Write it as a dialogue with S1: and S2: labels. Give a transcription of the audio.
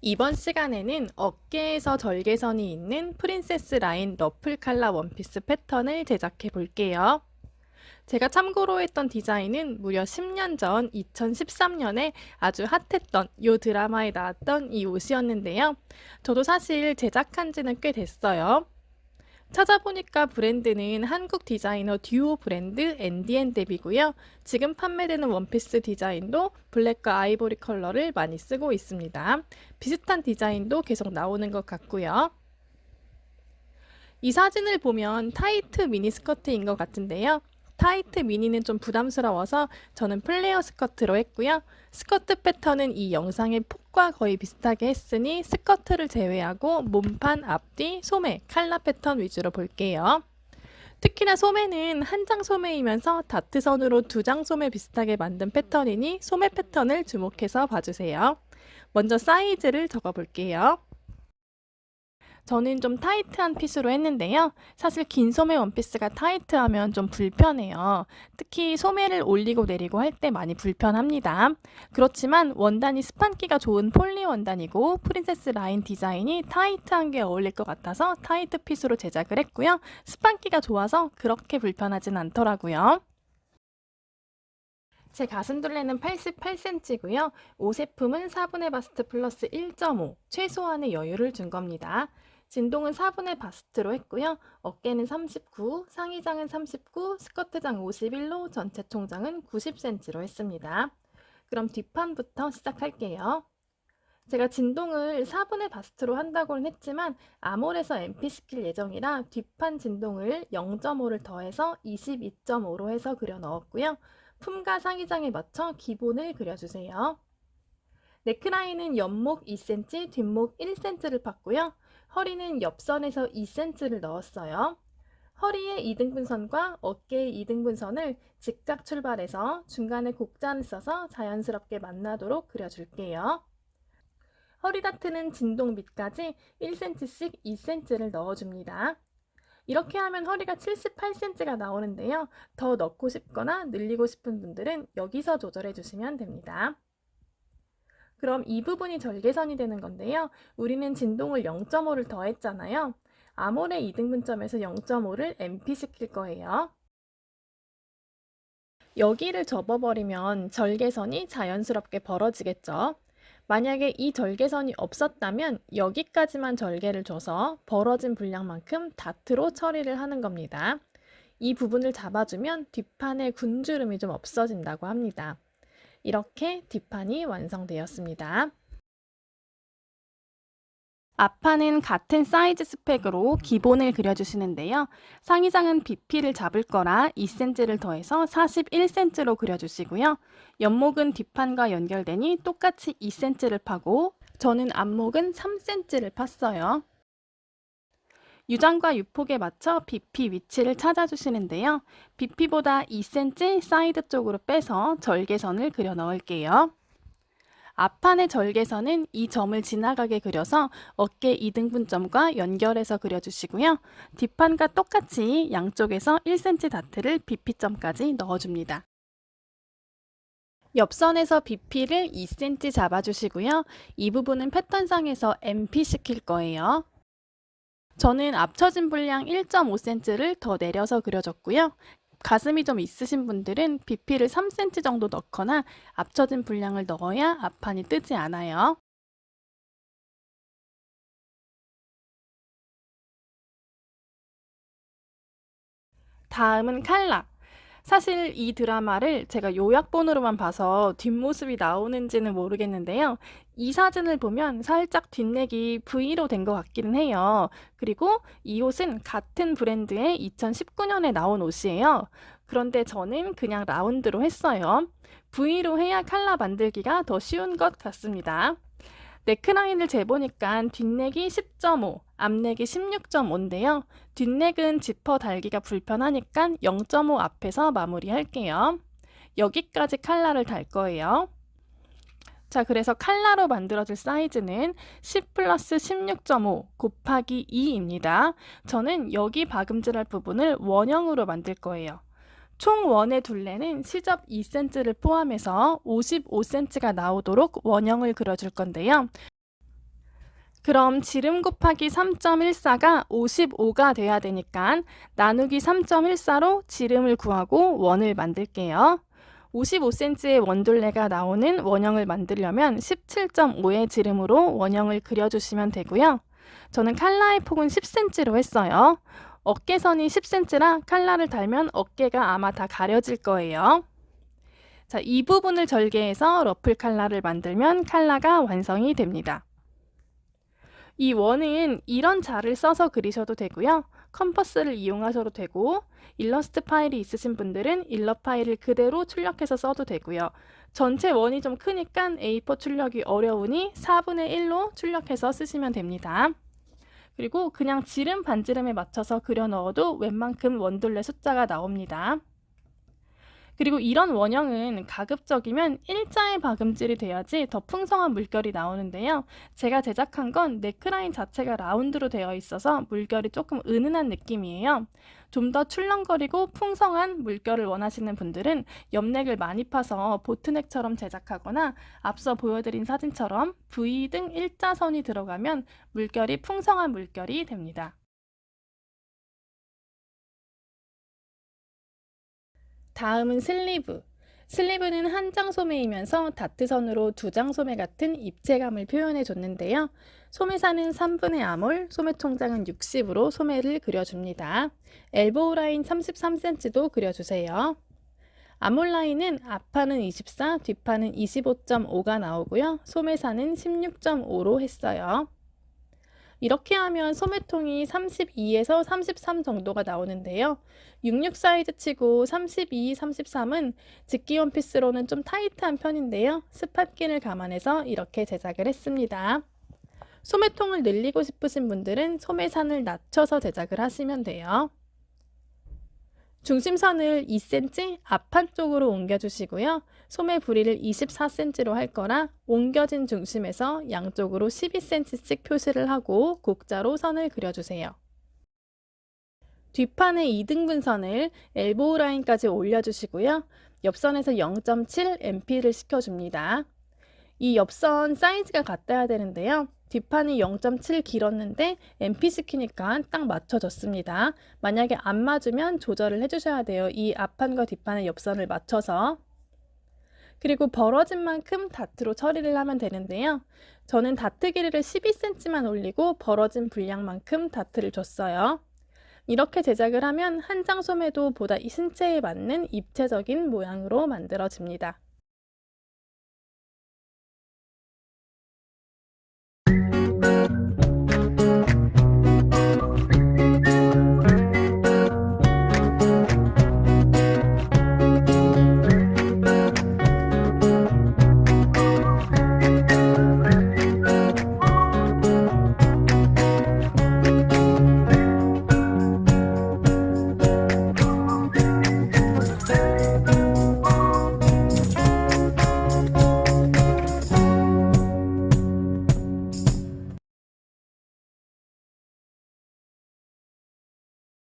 S1: 이번 시간에는 어깨에서 절개선이 있는 프린세스 라인 러플 칼라 원피스 패턴을 제작해 볼게요. 제가 참고로 했던 디자인은 무려 10년 전 2013년에 아주 핫했던 이 드라마에 나왔던 이 옷이었는데요. 저도 사실 제작한 지는 꽤 됐어요. 찾아보니까 브랜드는 한국 디자이너 듀오 브랜드 앤디앤뎁이고요. 지금 판매되는 원피스 디자인도 블랙과 아이보리 컬러를 많이 쓰고 있습니다. 비슷한 디자인도 계속 나오는 것 같고요. 이 사진을 보면 타이트 미니스커트인 것 같은데요. 타이트 미니는 좀 부담스러워서 저는 플레어 스커트로 했고요. 스커트 패턴은 이 영상의 폭과 거의 비슷하게 했으니 스커트를 제외하고 몸판, 앞뒤, 소매, 칼라 패턴 위주로 볼게요. 특히나 소매는 한 장 소매이면서 다트선으로 두 장 소매 비슷하게 만든 패턴이니 소매 패턴을 주목해서 봐주세요. 먼저 사이즈를 적어 볼게요. 저는 좀 타이트한 핏으로 했는데요. 사실 긴 소매 원피스가 타이트하면 좀 불편해요. 특히 소매를 올리고 내리고 할 때 많이 불편합니다. 그렇지만 원단이 스판기가 좋은 폴리 원단이고 프린세스 라인 디자인이 타이트한 게 어울릴 것 같아서 타이트 핏으로 제작을 했고요. 스판기가 좋아서 그렇게 불편하진 않더라고요. 제 가슴둘레는 88cm고요. 옷제품은 4분의 바스트 플러스 1.5, 최소한의 여유를 준 겁니다. 진동은 4분의 바스트로 했고요. 어깨는 39, 상의장은 39, 스커트장 51로 전체 총장은 90cm로 했습니다. 그럼 뒷판부터 시작할게요. 제가 진동을 4분의 바스트로 한다고는 했지만 아몰에서 MP 시킬 예정이라 뒷판 진동을 0.5를 더해서 22.5로 해서 그려 넣었고요. 품과 상의장에 맞춰 기본을 그려주세요. 네크라인은 옆목 2cm, 뒷목 1cm를 팠고요. 허리는 옆선에서 2cm를 넣었어요. 허리의 2등분선과 어깨의 2등분선을 직각 출발해서 중간에 곡자를 써서 자연스럽게 만나도록 그려줄게요. 허리 다트는 진동 밑까지 1cm씩 2cm를 넣어줍니다. 이렇게 하면 허리가 78cm가 나오는데요. 더 넣고 싶거나 늘리고 싶은 분들은 여기서 조절해 주시면 됩니다. 그럼 이 부분이 절개선이 되는 건데요. 우리는 진동을 0.5를 더했잖아요. 아몰의 2등분점에서 0.5를 MP 시킬 거예요. 여기를 접어버리면 절개선이 자연스럽게 벌어지겠죠. 만약에 이 절개선이 없었다면 여기까지만 절개를 줘서 벌어진 분량만큼 다트로 처리를 하는 겁니다. 이 부분을 잡아주면 뒷판에 군주름이 좀 없어진다고 합니다. 이렇게 뒷판이 완성되었습니다. 앞판은 같은 사이즈 스펙으로 기본을 그려주시는데요. 상의장은 BP를 잡을 거라 2cm를 더해서 41cm로 그려주시고요. 옆목은 뒷판과 연결되니 똑같이 2cm를 파고 저는 앞목은 3cm를 팠어요. 유장과 유폭에 맞춰 BP 위치를 찾아주시는데요. BP보다 2cm 사이드 쪽으로 빼서 절개선을 그려 넣을게요. 앞판의 절개선은 이 점을 지나가게 그려서 어깨 2등분점과 연결해서 그려주시고요. 뒷판과 똑같이 양쪽에서 1cm 다트를 BP점까지 넣어줍니다. 옆선에서 BP를 2cm 잡아주시고요. 이 부분은 패턴상에서 MP 시킬 거예요. 저는 앞처진 분량 1.5cm를 더 내려서 그려줬고요. 가슴이 좀 있으신 분들은 BP를 3cm 정도 넣거나 앞처진 분량을 넣어야 앞판이 뜨지 않아요. 다음은 칼라. 사실 이 드라마를 제가 요약본으로만 봐서 뒷모습이 나오는지는 모르겠는데요. 이 사진을 보면 살짝 뒷넥이 V로 된 것 같기는 해요. 그리고 이 옷은 같은 브랜드의 2019년에 나온 옷이에요. 그런데 저는 그냥 라운드로 했어요. V로 해야 칼라 만들기가 더 쉬운 것 같습니다. 네크라인을 재보니까 뒷넥이 10.5, 앞넥이 16.5인데요. 뒷넥은 지퍼 달기가 불편하니까 0.5 앞에서 마무리할게요. 여기까지 칼라를 달 거예요. 자, 그래서 칼라로 만들어줄 사이즈는 10 플러스 16.5 곱하기 2입니다. 저는 여기 박음질할 부분을 원형으로 만들 거예요. 총 원의 둘레는 시접 2cm를 포함해서 55cm가 나오도록 원형을 그려줄 건데요. 그럼 지름 곱하기 3.14가 55가 돼야 되니까 나누기 3.14로 지름을 구하고 원을 만들게요. 55cm의 원둘레가 나오는 원형을 만들려면 17.5의 지름으로 원형을 그려주시면 되고요. 저는 칼라의 폭은 10cm로 했어요. 어깨선이 10cm라 칼라를 달면 어깨가 아마 다 가려질 거예요. 자, 이 부분을 절개해서 러플 칼라를 만들면 칼라가 완성이 됩니다. 이 원은 이런 자를 써서 그리셔도 되고요. 컴퍼스를 이용하셔도 되고, 일러스트 파일이 있으신 분들은 일러 파일을 그대로 출력해서 써도 되고요. 전체 원이 좀 크니까 A4 출력이 어려우니 4분의 1로 출력해서 쓰시면 됩니다. 그리고 그냥 지름 반지름에 맞춰서 그려 넣어도 웬만큼 원둘레 숫자가 나옵니다. 그리고 이런 원형은 가급적이면 일자의 박음질이 돼야지 더 풍성한 물결이 나오는데요. 제가 제작한 건 네크라인 자체가 라운드로 되어 있어서 물결이 조금 은은한 느낌이에요. 좀 더 출렁거리고 풍성한 물결을 원하시는 분들은 옆넥을 많이 파서 보트넥처럼 제작하거나 앞서 보여드린 사진처럼 V 등 일자선이 들어가면 물결이 풍성한 물결이 됩니다. 다음은 슬리브. 슬리브는 한 장 소매이면서 다트선으로 두 장 소매 같은 입체감을 표현해 줬는데요. 소매사는 3분의 아몰, 소매 총장은 60으로 소매를 그려줍니다. 엘보우 라인 33cm도 그려주세요. 아몰 라인은 앞판은 24, 뒷판은 25.5가 나오고요. 소매사는 16.5로 했어요. 이렇게 하면 소매통이 32에서 33 정도가 나오는데요. 66 사이즈 치고 32, 33은 직기 원피스로는 좀 타이트한 편인데요. 스팟긴을 감안해서 이렇게 제작을 했습니다. 소매통을 늘리고 싶으신 분들은 소매산을 낮춰서 제작을 하시면 돼요. 중심선을 2cm 앞판 쪽으로 옮겨주시고요. 소매 부리를 24cm로 할 거라 옮겨진 중심에서 양쪽으로 12cm씩 표시를 하고 곡자로 선을 그려주세요. 뒷판의 2등분선을 엘보우 라인까지 올려주시고요. 옆선에서 0.7 MP를 시켜줍니다. 이 옆선 사이즈가 같아야 되는데요. 뒷판이 0.7 길었는데 MP 시키니까 딱 맞춰졌습니다. 만약에 안 맞으면 조절을 해주셔야 돼요. 이 앞판과 뒷판의 옆선을 맞춰서. 그리고 벌어진 만큼 다트로 처리를 하면 되는데요. 저는 다트 길이를 12cm만 올리고 벌어진 분량만큼 다트를 줬어요. 이렇게 제작을 하면 한 장 소매도 보다 이 신체에 맞는 입체적인 모양으로 만들어집니다.